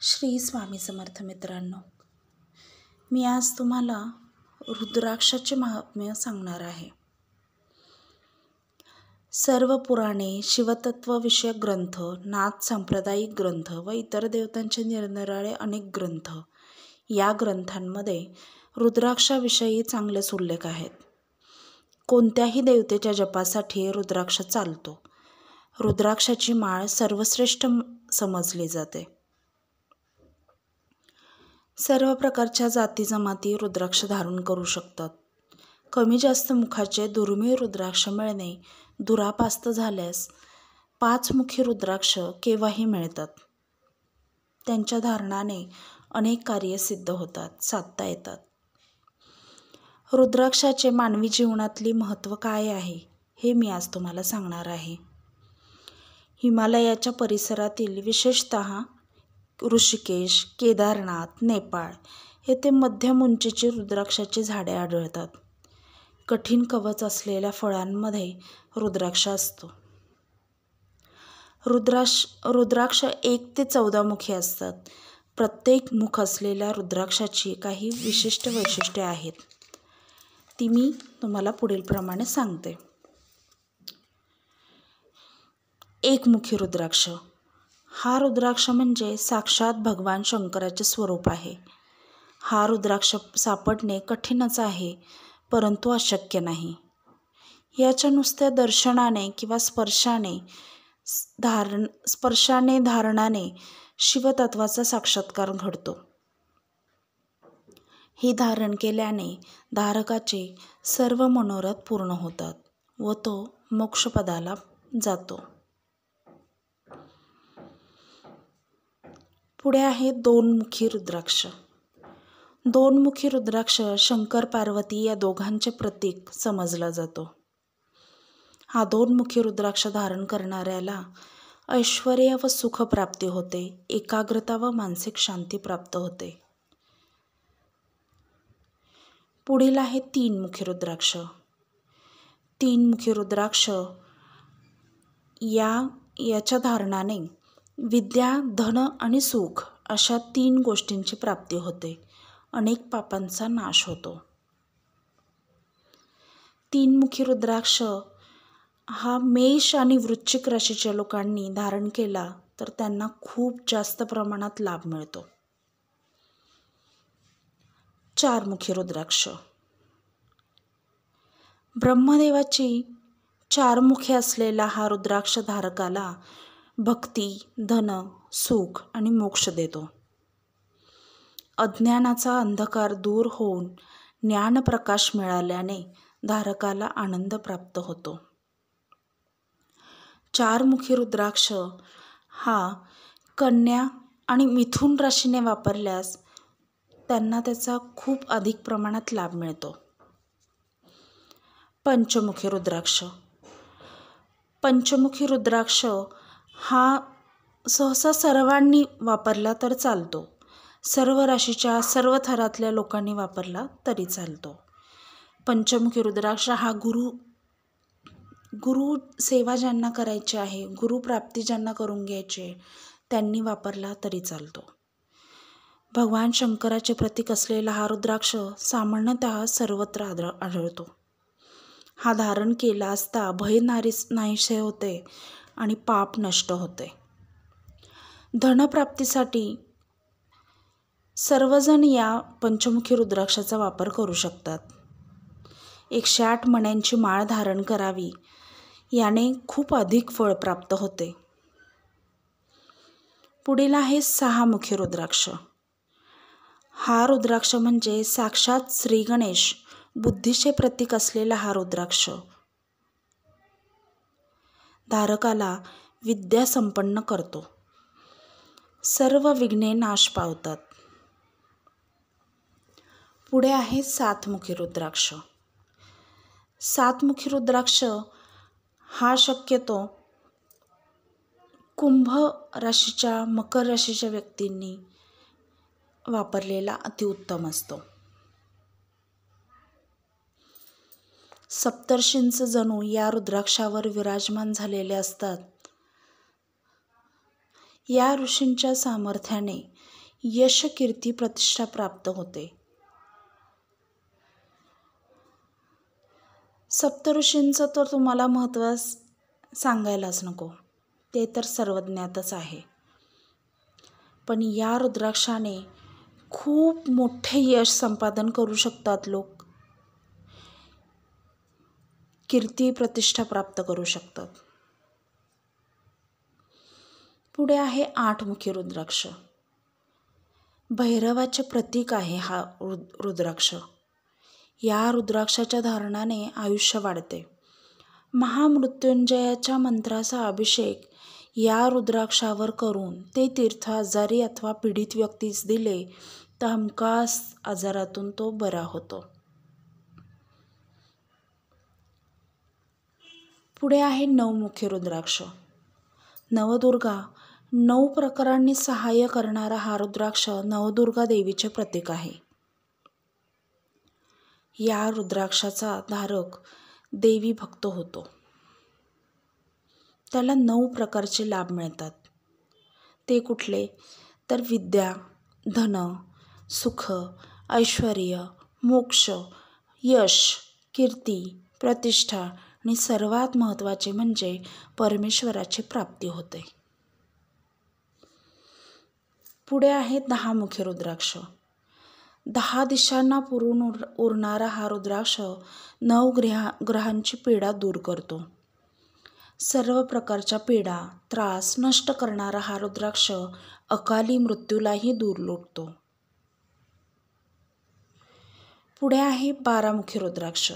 श्री स्वामी समर्थ मित्रांनो, मी आज तुम्हाला रुद्राक्षाचे महात्म्य सांगणार आहे. सर्व पुराणे, शिवतत्वविषयक ग्रंथ, नाथ सांप्रदायिक ग्रंथ व इतर देवतांचे निरनिराळे अनेक ग्रंथ, या ग्रंथांमध्ये रुद्राक्षाविषयी चांगलेच उल्लेख आहेत. कोणत्याही देवतेच्या जपासाठी रुद्राक्ष चालतो. रुद्राक्षाची माळ सर्वश्रेष्ठ समजली जाते. सर्व प्रकारच्या जाती जमाती रुद्राक्ष धारण करू शकतात. कमी जास्त मुखाचे दुर्मिळ रुद्राक्ष मिळणे दुरापास्त झाल्यास 5 मुखी रुद्राक्ष केव्हाही मिळतात. त्यांच्या धारणाने अनेक कार्य सिद्ध होतात, साधता येतात. रुद्राक्षाचे मानवी जीवनातले महत्त्व काय आहे हे मी आज तुम्हाला सांगणार आहे. हिमालयाच्या परिसरातील विशेषतः ऋषिकेश, केदारनाथ, नेपाळ येथे मध्यम उंचीची रुद्राक्षाची झाडे आढळतात. कठीण कवच असलेल्या फळांमध्ये रुद्राक्ष असतो. रुद्राक्ष 1 ते 14 मुखी असतात. प्रत्येक मुख असलेल्या रुद्राक्षाची काही विशिष्ट वैशिष्ट्ये आहेत. ती मी तुम्हाला पुढील प्रमाणे सांगते. एकमुखी रुद्राक्ष. हा रुद्राक्ष म्हणजे साक्षात भगवान शंकराचे स्वरूप आहे. हा रुद्राक्ष सापडणे कठीणच आहे, परंतु अशक्य नाही. याच्या नुसत्या दर्शनाने किंवा स्पर्शाने धारणाने शिवतत्वाचा साक्षात्कार घडतो. ही धारण केल्याने धारकाचे सर्व मनोरथ पूर्ण होतात व तो मोक्षपदाला जातो. पुढे आहे 2 मुखी रुद्राक्ष. 2 मुखी रुद्राक्ष शंकर पार्वती या दोघांचे प्रतीक समजला जातो. हा 2 मुखी रुद्राक्ष धारण करणाऱ्याला ऐश्वर्य व सुख प्राप्ती होते, एकाग्रता व मानसिक शांती प्राप्त होते. पुढील आहे 3 मुखी रुद्राक्ष. 3 मुखी रुद्राक्ष याच्या धारणाने विद्या, धन आणि सुख अशा 3 गोष्टींची प्राप्ती होते. अनेक पापांचा नाश होतो. 3 मुखी रुद्राक्ष हा मेष आणि वृश्चिक राशीच्या लोकांनी धारण केला तर त्यांना खूप जास्त प्रमाणात लाभ मिळतो. 4 मुखी रुद्राक्ष. ब्रह्मदेवाची 4 मुखे असलेला हा रुद्राक्ष धारकाला भक्ती, धन, सुख आणि मोक्ष देतो. अज्ञानाचा अंधकार दूर होऊन ज्ञानप्रकाश मिळाल्याने धारकाला आनंद प्राप्त होतो. 4 मुखी रुद्राक्ष हा कन्या आणि मिथुन राशीने वापरल्यास त्यांना त्याचा खूप अधिक प्रमाणात लाभ मिळतो. पंचमुखी रुद्राक्ष. पंचमुखी रुद्राक्ष हा सहसा सर्वांनी वापरला तर चालतो. सर्व राशीच्या सर्व थरातल्या लोकांनी वापरला तरी चालतो. पंचमुखी रुद्राक्ष हा गुरु सेवा ज्यांना करायची आहे, गुरुप्राप्ती ज्यांना करून घ्यायची आहे, त्यांनी वापरला तरी चालतो. भगवान शंकराचे प्रतीक असलेला हा रुद्राक्ष सामान्यतः सर्वत्र आढळतो. हा धारण केला असता भय नाहीसे होते आणि पाप नष्ट होते. धनप्राप्तीसाठी सर्वजण या पंचमुखी रुद्राक्षाचा वापर करू शकतात. 108 मण्यांची माळ धारण करावी, याने खूप अधिक फळ प्राप्त होते. पुढील आहे 6 मुखी रुद्राक्ष. हा रुद्राक्ष म्हणजे साक्षात श्री गणेश बुद्धीचे प्रतीक असलेला हा रुद्राक्ष धारकाला विद्या संपन्न करतो. सर्व विघ्ने नाश पावतात. पुढे आहे 7 मुखी रुद्राक्ष. 7 मुखी रुद्राक्ष हा शक्यतो कुंभ राशीच्या, मकर राशीच्या व्यक्तींनी वापरलेला अतिउत्तम असतो. सप्तर्षींचे जणू या रुद्राक्षावर विराजमान झालेले असतात. या ऋषींच्या सामर्थ्याने यश, कीर्ती, प्रतिष्ठा प्राप्त होते. सप्तऋषींचं तर तुम्हाला महत्त्व सांगायलाच नको, ते तर सर्वज्ञातच आहे. पण या रुद्राक्षाने खूप मोठे यश संपादन करू शकतात लोक, कीर्ती प्रतिष्ठा प्राप्त करू शकतात. पुढे आहे 8 मुखी रुद्राक्ष. भैरवाचे प्रतीक आहे हा रुद्राक्ष. या रुद्राक्षाच्या धारणाने आयुष्य वाढते. महामृत्युंजयाच्या मंत्राचा अभिषेक या रुद्राक्षावर करून ते तीर्थ आजारी अथवा पीडित व्यक्तीस दिले तर हमखास आजारातून तो बरा होतो. पुढे आहे 9 मुखी रुद्राक्ष. नवदुर्गा 9 प्रकारांनी सहाय्य करणारा हा रुद्राक्ष नवदुर्गा देवीचे प्रतीक आहे. या रुद्राक्षाचा धारक देवी भक्त होतो. त्याला 9 प्रकारचे लाभ मिळतात. ते कुठले तर विद्या, धन, सुख, ऐश्वर्य, मोक्ष, यश, कीर्ती, प्रतिष्ठा आणि सर्वात महत्त्वाचे म्हणजे परमेश्वराची प्राप्ती होते. पुढे आहे 10 मुखी रुद्राक्ष. 10 दिशांना पुरून उरणारा हा रुद्राक्ष 9 ग्रहांची पीडा दूर करतो. सर्व प्रकारच्या पीडा, त्रास नष्ट करणारा हा रुद्राक्ष अकाली मृत्यूलाही दूर लोटतो. पुढे आहे 12 मुखी रुद्राक्ष.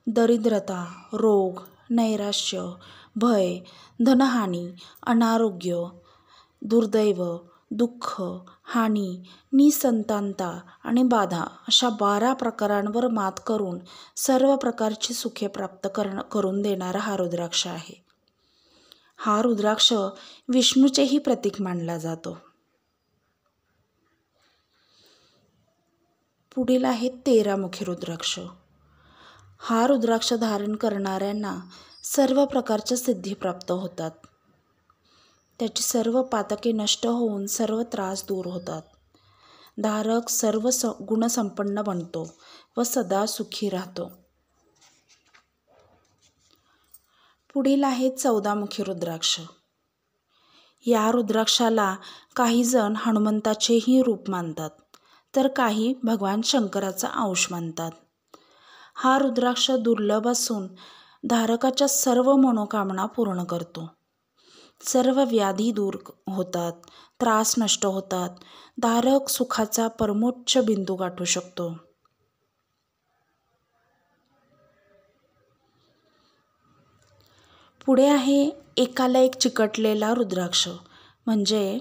दरिद्रता, रोग, नैराश्य, भय, धनहानी, अनारोग्य, दुर्दैव, दुःख, हानी, निसंतानता आणि बाधा अशा 12 प्रकारांवर मात करून सर्व प्रकारची सुखे प्राप्त करून देणारा हा रुद्राक्ष आहे. हा रुद्राक्ष विष्णूचेही प्रतीक मानला जातो. पुढील आहे 13 मुखी रुद्राक्ष. हा रुद्राक्ष धारण करणाऱ्यांना सर्व प्रकारच्या सिद्धी प्राप्त होतात. त्याची सर्व पातके नष्ट होऊन सर्व त्रास दूर होतात. धारक सर्व गुणसंपन्न बनतो व सदा सुखी राहतो. पुढील आहे 14 मुखी रुद्राक्ष. या रुद्राक्षाला काही जण हनुमंताचेही रूप मानतात तर काही भगवान शंकराचा अंश मानतात. हा रुद्राक्ष दुर्लभ असून धारकाच्या सर्व मनोकामना पूर्ण करतो. सर्व व्याधी दूर होतात, त्रास नष्ट होतात, धारक सुखाचा परमोच्च बिंदू गाठू शकतो. पुढे आहे एकाला एक चिकटलेला रुद्राक्ष, म्हणजे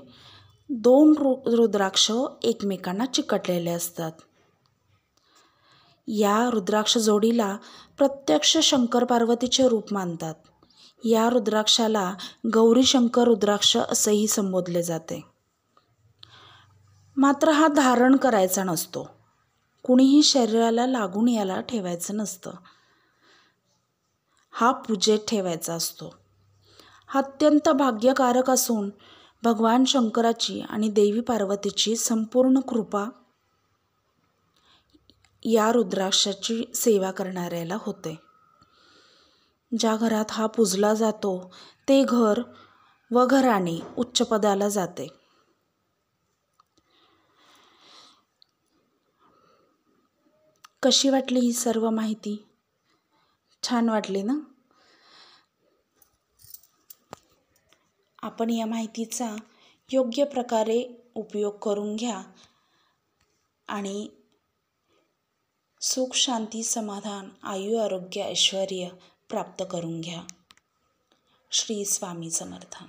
2 रुद्राक्ष एकमेकांना चिकटलेले असतात. या रुद्राक्ष जोडीला प्रत्यक्ष शंकर पार्वतीचे रूप मानतात. या रुद्राक्षाला गौरी शंकर रुद्राक्ष असेही संबोधले जाते. मात्र हा धारण करायचा नसतो. कुणीही शरीराला लागून याला ठेवायचं नसतं. हा पूजेत ठेवायचा असतो. हा अत्यंत भाग्यकारक असून भगवान शंकराची आणि देवी पार्वतीची संपूर्ण कृपा या रुद्राक्षाची सेवा करणाऱ्याला होते. ज्या घरात हा पूजला जातो ते घर व घराणे उच्च पदाला जाते. कशी वाटली ही सर्व माहिती? छान वाटली ना? आपण या माहितीचा योग्य प्रकारे उपयोग करून घ्या आणि सुख, शांती, समाधान, आयु, आरोग्य, ऐश्वर्य प्राप्त करून घ्या. श्री स्वामी समर्थ.